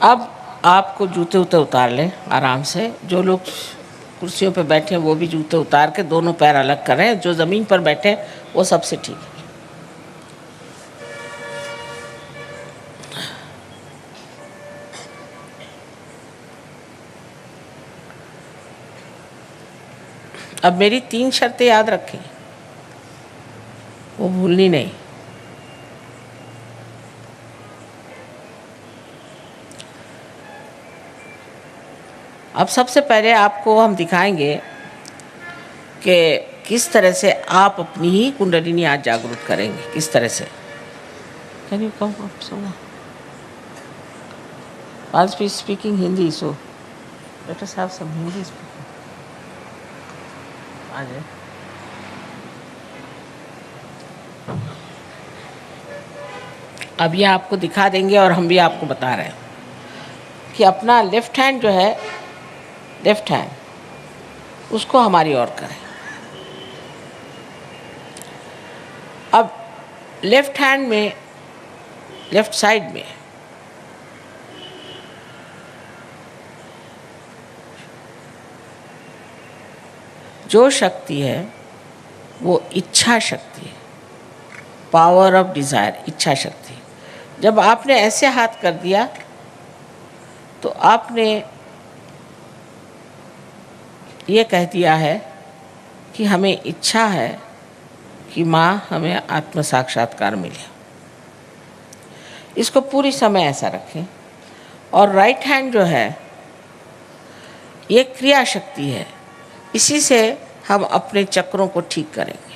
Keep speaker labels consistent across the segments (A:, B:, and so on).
A: अब आपको जूते उते उतार लें आराम से। जो लोग कुर्सियों पे बैठे हैं वो भी जूते उतार के दोनों पैर अलग करें। जो ज़मीन पर बैठे हैं वो सबसे ठीक है। अब मेरी 3 शर्तें याद रखें, वो भूलनी नहीं। अब सबसे पहले आपको हम दिखाएंगे कि किस तरह से आप अपनी ही कुंडलिनी आज जागरूक करेंगे। किस तरह से? Can you come up some? आज we speaking Hindi, so let us have some Hindi speaking. आ जाए। अब ये आपको दिखा देंगे और हम भी आपको बता रहे हैं कि अपना लेफ्ट हैंड जो है, लेफ्ट हैंड उसको हमारी ओर करें। अब लेफ्ट हैंड में, लेफ्ट साइड में जो शक्ति है वो इच्छा शक्ति है, पावर ऑफ डिज़ायर, इच्छा शक्ति। जब आपने ऐसे हाथ कर दिया तो आपने ये कह दिया है कि हमें इच्छा है कि माँ हमें आत्म साक्षात्कार मिले। इसको पूरी समय ऐसा रखें। और राइट हैंड जो है ये क्रिया शक्ति है, इसी से हम अपने चक्रों को ठीक करेंगे।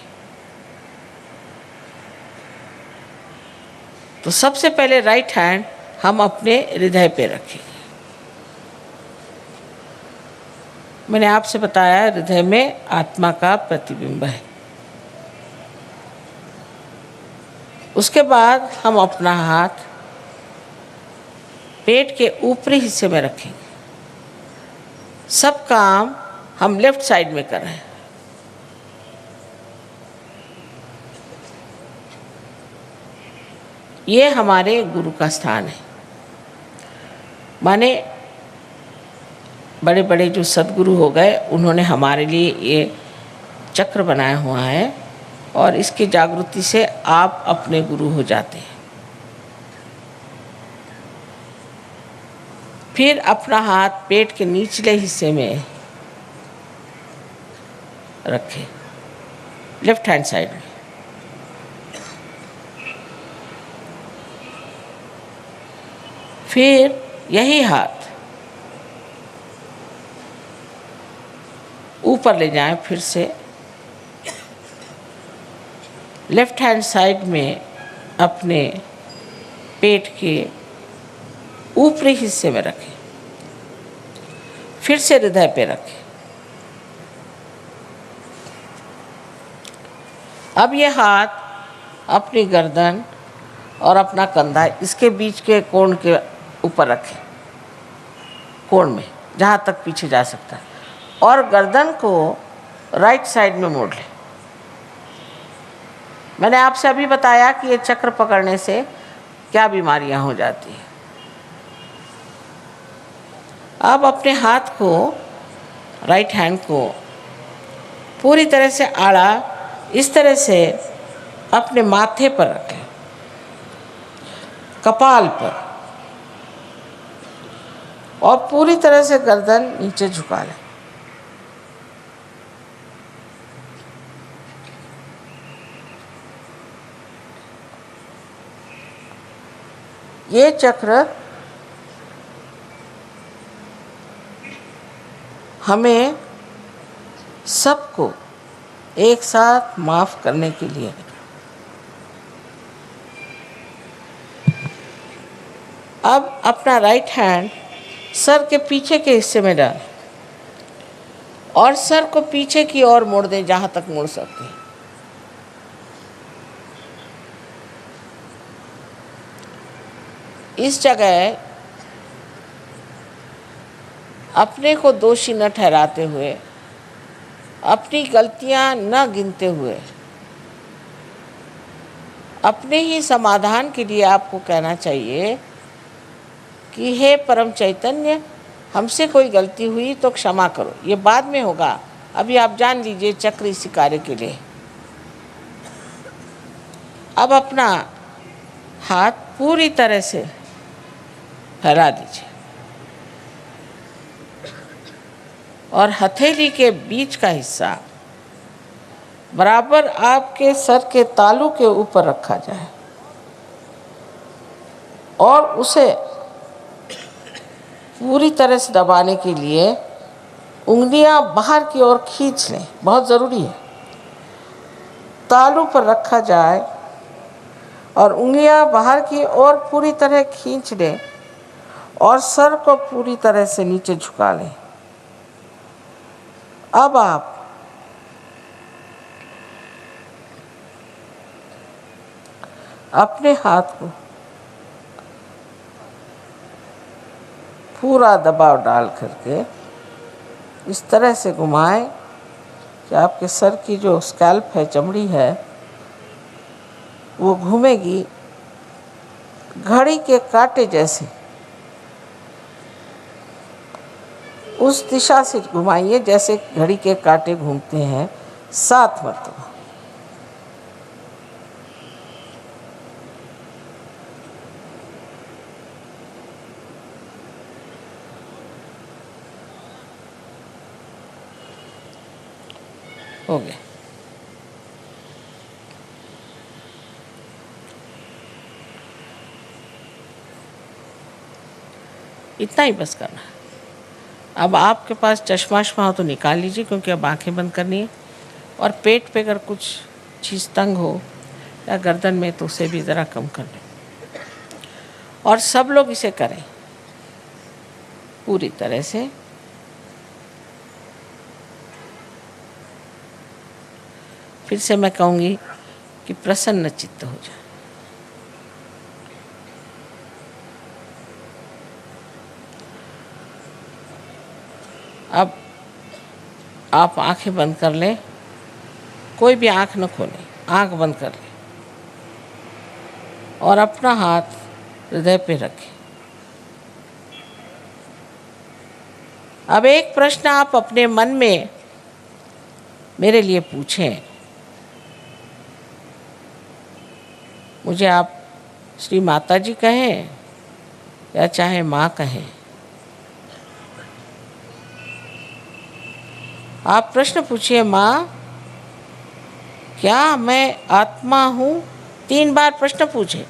A: तो सबसे पहले राइट हैंड हम अपने हृदय पे रखेंगे। मैंने आपसे बताया हृदय में आत्मा का प्रतिबिंब है। उसके बाद हम अपना हाथ पेट के ऊपरी हिस्से में रखेंगे। सब काम हम लेफ्ट साइड में कर रहे हैं। ये हमारे गुरु का स्थान है। माने बड़े बड़े जो सद्गुरु हो गए उन्होंने हमारे लिए ये चक्र बनाया हुआ है और इसकी जागृति से आप अपने गुरु हो जाते हैं। फिर अपना हाथ पेट के निचले हिस्से में रखें, लेफ्ट हैंड साइड में। फिर यही हाथ ऊपर ले जाएं, फिर से लेफ्ट हैंड साइड में अपने पेट के ऊपरी हिस्से में रखें, फिर से हृदय पे रखें। अब ये हाथ अपनी गर्दन और अपना कंधा इसके बीच के कोण के ऊपर रखें, कोण में जहाँ तक पीछे जा सकता है, और गर्दन को राइट साइड में मोड़ लें। मैंने आपसे अभी बताया कि ये चक्र पकड़ने से क्या बीमारियां हो जाती हैं। अब अपने हाथ को, राइट हैंड को पूरी तरह से आड़ा इस तरह से अपने माथे पर रखें, कपाल पर, और पूरी तरह से गर्दन नीचे झुका लें। ये चक्र हमें सबको एक साथ माफ करने के लिए है। अब अपना राइट हैंड सर के पीछे के हिस्से में डालें और सर को पीछे की ओर मोड़ दें जहाँ तक मोड़ सकते हैं। इस जगह अपने को दोषी न ठहराते हुए, अपनी गलतियां न गिनते हुए, अपने ही समाधान के लिए आपको कहना चाहिए कि हे परम चैतन्य, हमसे कोई गलती हुई तो क्षमा करो। ये बाद में होगा, अभी आप जान लीजिए चक्र इसी कार्य के लिए। अब अपना हाथ पूरी तरह से फैला दीजिए और हथेली के बीच का हिस्सा बराबर आपके सर के तालू के ऊपर रखा जाए और उसे पूरी तरह से दबाने के लिए उंगलियां बाहर की ओर खींच लें, बहुत ज़रूरी है। तालू पर रखा जाए और उंगलियां बाहर की ओर पूरी तरह खींच लें और सर को पूरी तरह से नीचे झुका लें। अब आप अपने हाथ को पूरा दबाव डाल करके इस तरह से घुमाएं कि आपके सर की जो स्कैल्प है, चमड़ी है, वो घूमेगी घड़ी के कांटे जैसे। उस दिशा से घुमाइए जैसे घड़ी के कांटे घूमते हैं, 7 मरतबा। हो गया। इतना ही बस करना है। अब आपके पास चश्मा वश्मा हो तो निकाल लीजिए, क्योंकि अब आंखें बंद करनी है। और पेट पे अगर कुछ चीज़ तंग हो या गर्दन में तो उसे भी ज़रा कम कर लें। और सब लोग इसे करें पूरी तरह से। फिर से मैं कहूँगी कि प्रसन्न चित्त हो जाए। अब आप आंखें बंद कर लें, कोई भी आंख न खोलें, आंख बंद कर लें और अपना हाथ हृदय पे रखें। अब एक प्रश्न आप अपने मन में मेरे लिए पूछें। मुझे आप श्री माता जी कहें या चाहे माँ कहें। आप प्रश्न पूछिए, माँ क्या मैं आत्मा हूँ? 3 बार प्रश्न पूछे।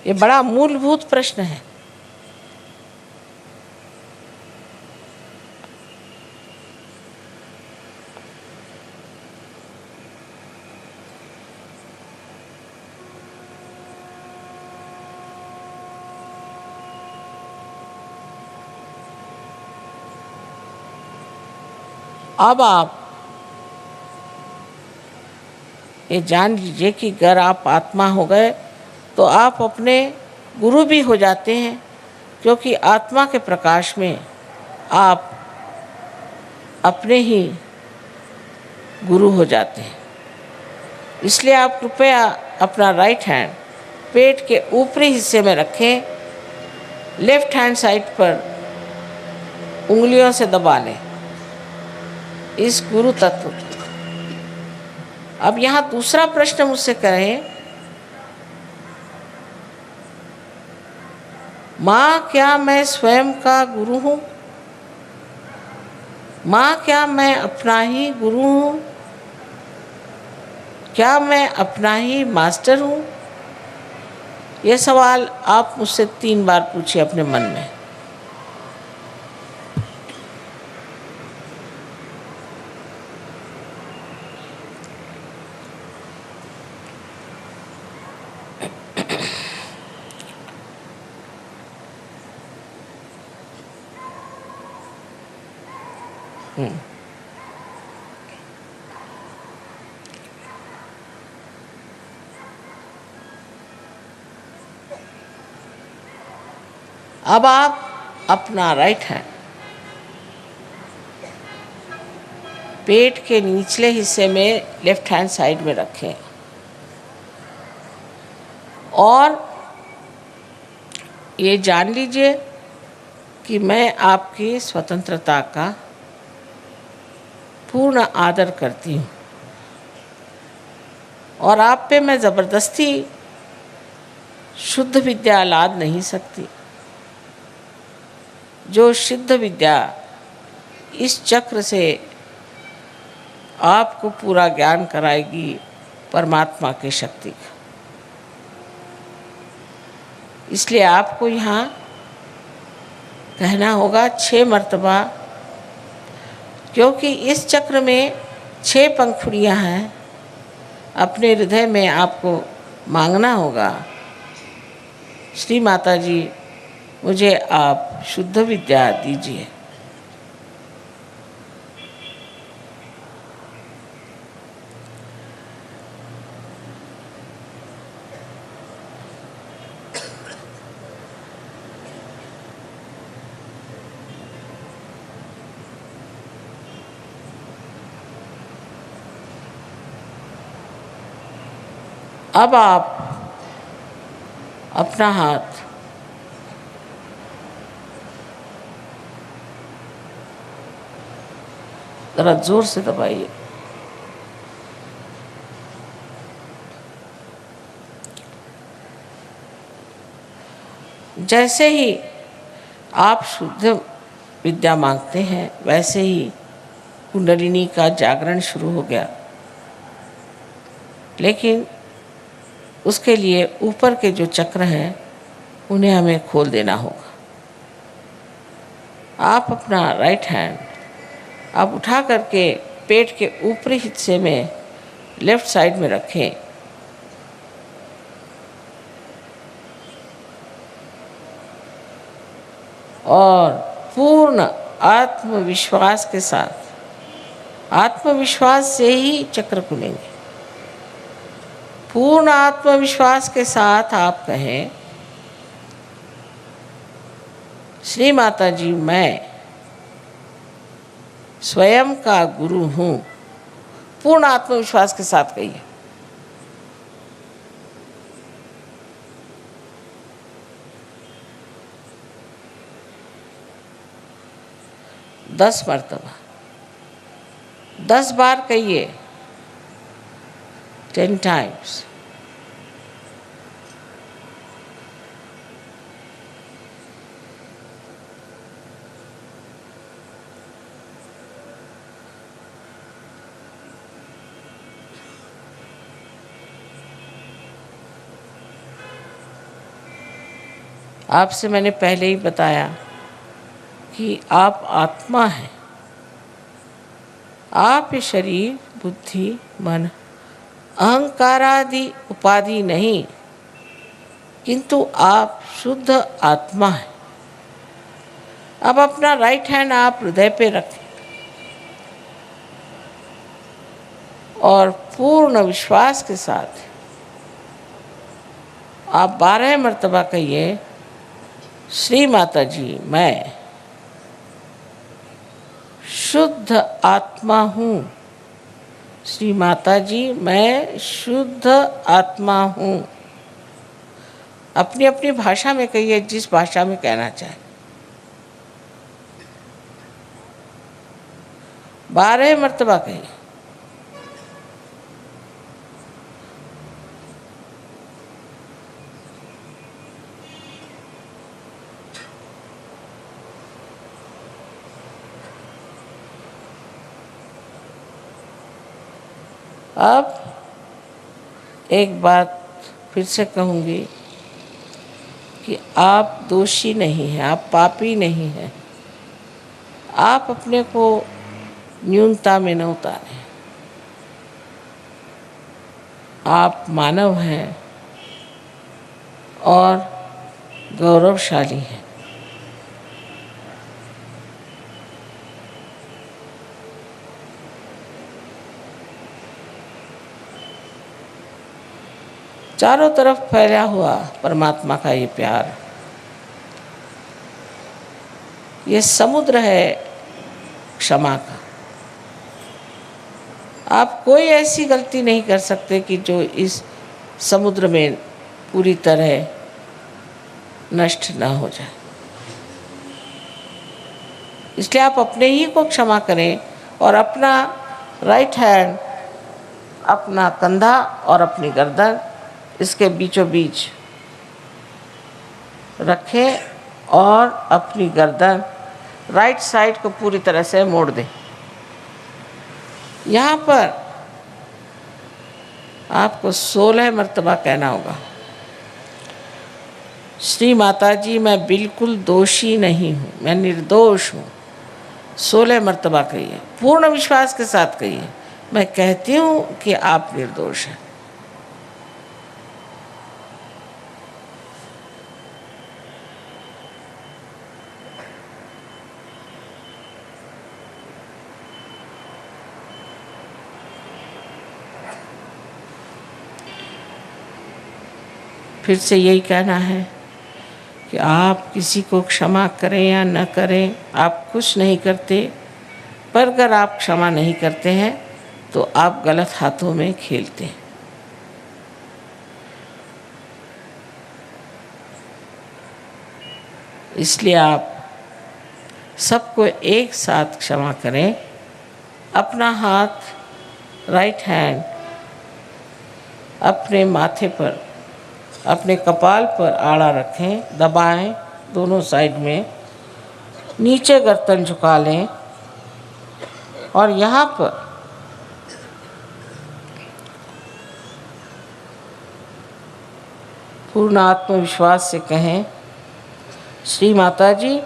A: ये बड़ा मूलभूत प्रश्न है। अब आप ये जान लीजिए कि अगर आप आत्मा हो गए तो आप अपने गुरु भी हो जाते हैं, क्योंकि आत्मा के प्रकाश में आप अपने ही गुरु हो जाते हैं। इसलिए आप कृपया अपना राइट हैंड पेट के ऊपरी हिस्से में रखें, लेफ्ट हैंड साइड पर उंगलियों से दबा लें इस गुरु तत्व को। अब यहाँ दूसरा प्रश्न मुझसे करें, माँ क्या मैं स्वयं का गुरु हूँ? माँ क्या मैं अपना ही गुरु हूँ? क्या मैं अपना ही मास्टर हूँ? ये सवाल आप मुझसे 3 बार पूछिए अपने मन में। अब आप अपना राइट हैंड पेट के निचले हिस्से में लेफ्ट हैंड साइड में रखें और ये जान लीजिए कि मैं आपकी स्वतंत्रता का पूर्ण आदर करती हूँ और आप पे मैं ज़बरदस्ती शुद्ध विद्या लाद नहीं सकती। जो शुद्ध विद्या इस चक्र से आपको पूरा ज्ञान कराएगी परमात्मा की शक्ति का। इसलिए आपको यहाँ कहना होगा 6 मर्तबा, क्योंकि इस चक्र में 6 पंखुड़ियाँ हैं। अपने हृदय में आपको मांगना होगा, श्री माता जी मुझे आप शुद्ध विद्या दीजिए। अब आप अपना हाथ ज़रा जोर से दबाइए। जैसे ही आप शुद्ध विद्या मांगते हैं वैसे ही कुंडलिनी का जागरण शुरू हो गया। लेकिन उसके लिए ऊपर के जो चक्र हैं उन्हें हमें खोल देना होगा। आप अपना राइट हैंड आप उठा करके पेट के ऊपरी हिस्से में लेफ्ट साइड में रखें और पूर्ण आत्मविश्वास के साथ, आत्मविश्वास से ही चक्र खुलेंगे। पूर्ण आत्मविश्वास के साथ आप कहें, श्री माता जी मैं स्वयं का गुरु हूँ। पूर्ण आत्मविश्वास के साथ कहिए। दस मर्तबा 10 बार कहिए, 10 times। आपसे मैंने पहले ही बताया कि आप आत्मा हैं। आप शरीर, बुद्धि, मन, अहंकारादि उपाधि नहीं, किंतु आप शुद्ध आत्मा हैं। अब अपना राइट हैंड आप हृदय पे रखें और पूर्ण विश्वास के साथ आप 12 मर्तबा कहिए, श्री माता जी मैं शुद्ध आत्मा हूँ। श्री माता जी मैं शुद्ध आत्मा हूँ। अपनी अपनी भाषा में कहिए, जिस भाषा में कहना चाहे। 12 मर्तबा कहिए। अब एक बात फिर से कहूँगी कि आप दोषी नहीं हैं, आप पापी नहीं हैं। आप अपने को न्यूनता में न उतारें। आप मानव हैं और गौरवशाली हैं। चारों तरफ फैला हुआ परमात्मा का ये प्यार, ये समुद्र है क्षमा का। आप कोई ऐसी गलती नहीं कर सकते कि जो इस समुद्र में पूरी तरह नष्ट ना हो जाए। इसलिए आप अपने ही को क्षमा करें और अपना राइट हैंड, अपना कंधा और अपनी गर्दन इसके बीचों बीच रखें और अपनी गर्दन राइट साइड को पूरी तरह से मोड़ दें। यहाँ पर आपको 16 मर्तबा कहना होगा, श्री माता जी मैं बिल्कुल दोषी नहीं हूँ, मैं निर्दोष हूँ। 16 मर्तबा कहिए, पूर्ण विश्वास के साथ कहिए, मैं कहती हूँ कि आप निर्दोष हैं। फिर से यही कहना है कि आप किसी को क्षमा करें या न करें, आप कुछ नहीं करते, पर अगर आप क्षमा नहीं करते हैं तो आप गलत हाथों में खेलते हैं। इसलिए आप सबको एक साथ क्षमा करें। अपना हाथ, राइट हैंड अपने माथे पर, अपने कपाल पर आड़ा रखें, दबाएं दोनों साइड में, नीचे गर्दन झुका लें और यहाँ पर पूर्ण आत्मविश्वास से कहें, श्री माता जी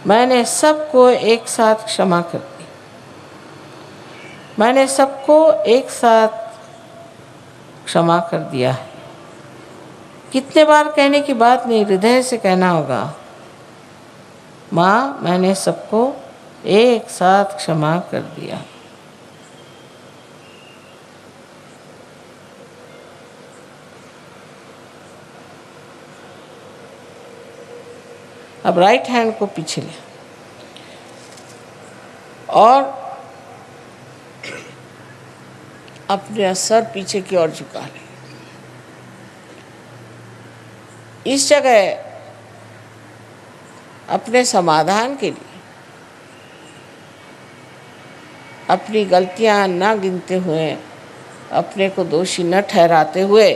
A: मैंने सबको एक साथ क्षमा कर दी, मैंने सबको एक साथ क्षमा कर दिया है। कितने बार कहने की बात नहीं, हृदय से कहना होगा, माँ मैंने सबको एक साथ क्षमा कर दिया। अब राइट हैंड को पीछे ले और अपने सर पीछे की ओर झुका ले। इस जगह अपने समाधान के लिए, अपनी गलतियां न गिनते हुए, अपने को दोषी न ठहराते हुए,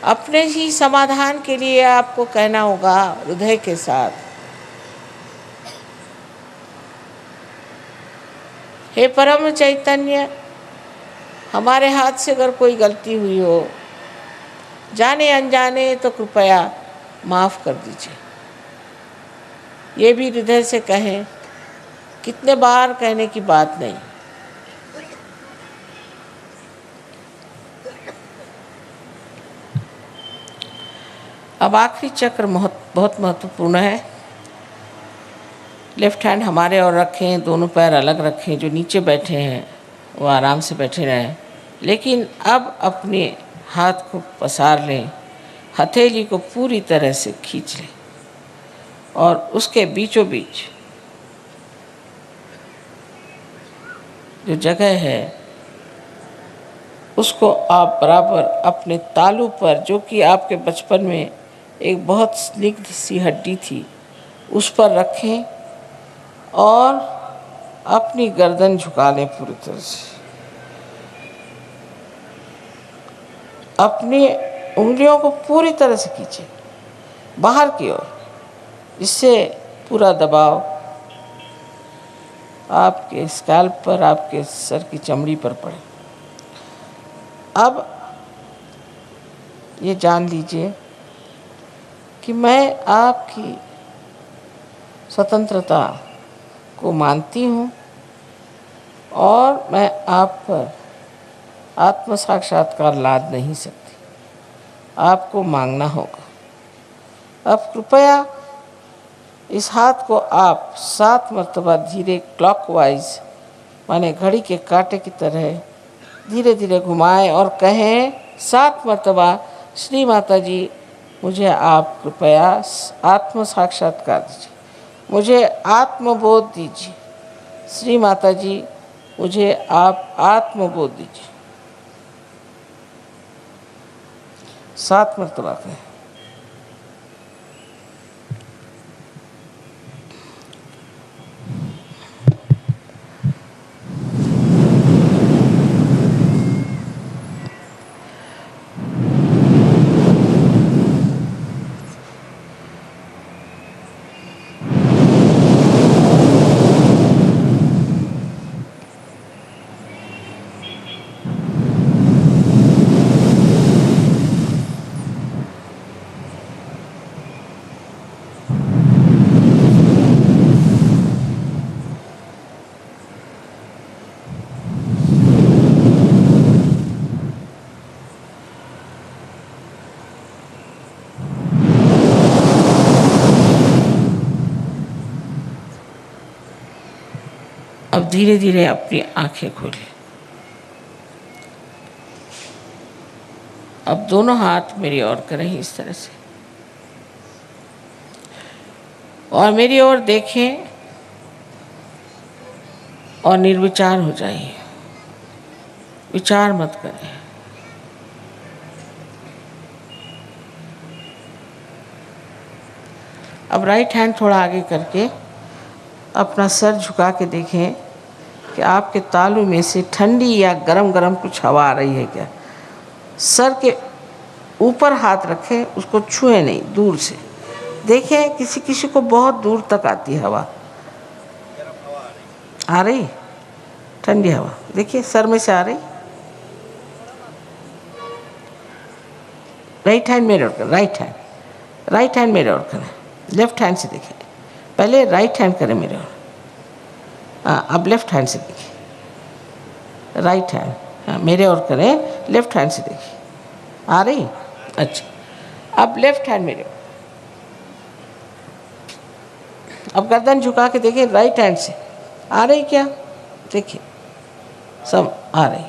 A: अपने ही समाधान के लिए आपको कहना होगा हृदय के साथ, हे परम चैतन्य, हमारे हाथ से अगर कोई गलती हुई हो, जाने अनजाने, तो कृपया माफ़ कर दीजिए। ये भी हृदय से कहें, कितने बार कहने की बात नहीं। अब आखिरी चक्र बहुत महत्वपूर्ण है। लेफ्ट हैंड हमारे और रखें, दोनों पैर अलग रखें, जो नीचे बैठे हैं वो आराम से बैठे रहें। लेकिन अब अपने हाथ को पसार लें, हथेली को पूरी तरह से खींच लें और उसके बीचों बीच जो जगह है उसको आप बराबर अपने तालू पर, जो कि आपके बचपन में एक बहुत स्निग्ध सी हड्डी थी, उस पर रखें और अपनी गर्दन झुका लें पूरी तरह से। अपनी उंगलियों को पूरी तरह से खींचें बाहर की ओर, इससे पूरा दबाव आपके स्कैल्प पर, आपके सर की चमड़ी पर पड़े। अब ये जान लीजिए कि मैं आपकी स्वतंत्रता को मानती हूँ और मैं आप पर आत्म साक्षात्कार लाद नहीं सकती, आपको मांगना होगा। अब कृपया इस हाथ को आप 7 मर्तबा धीरे क्लॉकवाइज, माने घड़ी के कांटे की तरह धीरे धीरे घुमाएं और कहें 7 मर्तबा, श्री माता जी मुझे आप कृपया आत्म साक्षात्कार दीजिए, मुझे आत्मबोध दीजिए। श्री माता जी मुझे आप आत्मबोध दीजिए। 7 मरतबा कहें। अब धीरे धीरे अपनी आंखें खोलें। अब दोनों हाथ मेरी ओर करें इस तरह से, और मेरी ओर देखें और निर्विचार हो जाइए, विचार मत करें। अब राइट हैंड थोड़ा आगे करके अपना सर झुका के देखें कि आपके तालू में से ठंडी या गरम गरम कुछ हवा आ रही है क्या। सर के ऊपर हाथ रखें, उसको छुए नहीं, दूर से देखें। किसी किसी को बहुत दूर तक आती है हवा। आ रही ठंडी हवा, देखिए सर में से आ रही। राइट हैंड मेरे ओर करें, राइट हैंड मेरे ओर करें। लेफ्ट हैंड से देखें, पहले राइट हैंड करें मेरे ओर। हाँ, अब लेफ्ट हैंड से देखिए। राइट हैंड, हाँ, मेरे ओर करें, लेफ्ट हैंड से देखिए। आ रही? अच्छा, अब लेफ्ट हैंड मेरे ओर। अब गर्दन झुका के देखिए, राइट हैंड से आ रही क्या, देखिए सब आ रही।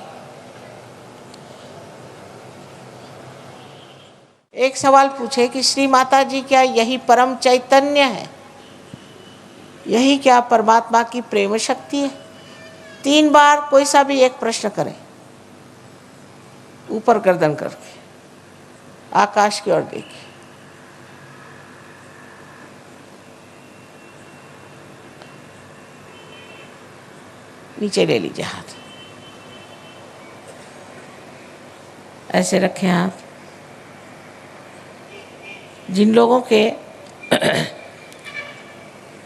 A: एक सवाल पूछे कि श्री माता जी, क्या यही परम चैतन्य है? यही क्या परमात्मा की प्रेम शक्ति है? 3 बार कोई सा भी एक प्रश्न करें, ऊपर गर्दन करके आकाश की ओर देखिए। नीचे ले लीजिए हाथ, ऐसे रखें हाथ। जिन लोगों के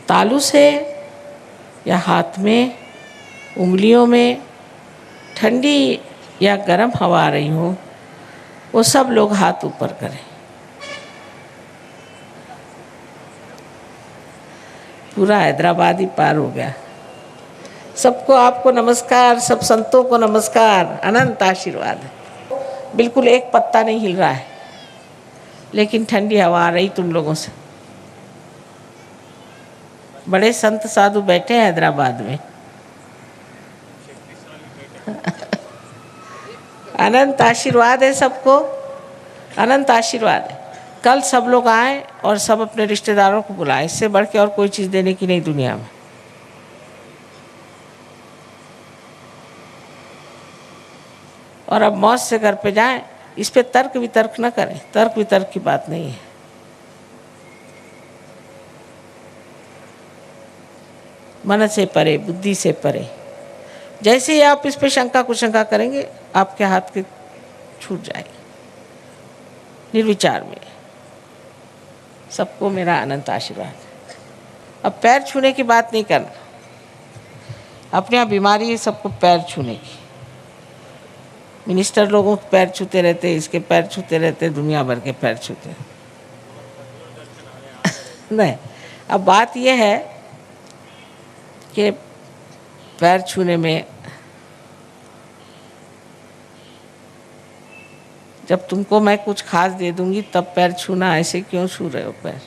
A: तालू से या हाथ में, उंगलियों में ठंडी या गर्म हवा आ रही हो, वो सब लोग हाथ ऊपर करें। पूरा हैदराबाद ही पार हो गया। सबको आपको नमस्कार, सब संतों को नमस्कार, अनंत आशीर्वाद है। बिल्कुल एक पत्ता नहीं हिल रहा है, लेकिन ठंडी हवा आ रही तुम लोगों से। बड़े संत साधु बैठे हैं हैदराबाद में। अनंत आशीर्वाद है सबको, अनंत आशीर्वाद है। कल सब लोग आए और सब अपने रिश्तेदारों को बुलाएं। इससे बढ़ के और कोई चीज़ देने की नहीं दुनिया में। और अब मौज से घर पे जाएं। इस पे तर्क वितर्क न करें, तर्क वितर्क की बात नहीं है। मन से परे, बुद्धि से परे। जैसे ही आप इस पे शंका कुशंका करेंगे, आपके हाथ के छूट जाएगी। निर्विचार में। सबको मेरा अनंत आशीर्वाद। अब पैर छूने की बात नहीं करना। अपने यहाँ बीमारी है सबको पैर छूने की। मिनिस्टर लोगों के पैर छूते रहते, इसके पैर छूते रहते, दुनिया भर के पैर छूते नहीं। अब बात यह है कि पैर छूने में, जब तुमको मैं कुछ खास दे दूंगी तब पैर छूना, ऐसे क्यों छू रहे हो पैर?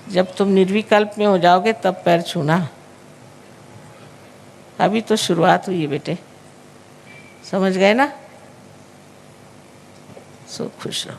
A: जब तुम निर्विकल्प में हो जाओगे तब पैर छूना। अभी तो शुरुआत हुई है बेटे, समझ गए ना? सो खुश रहो।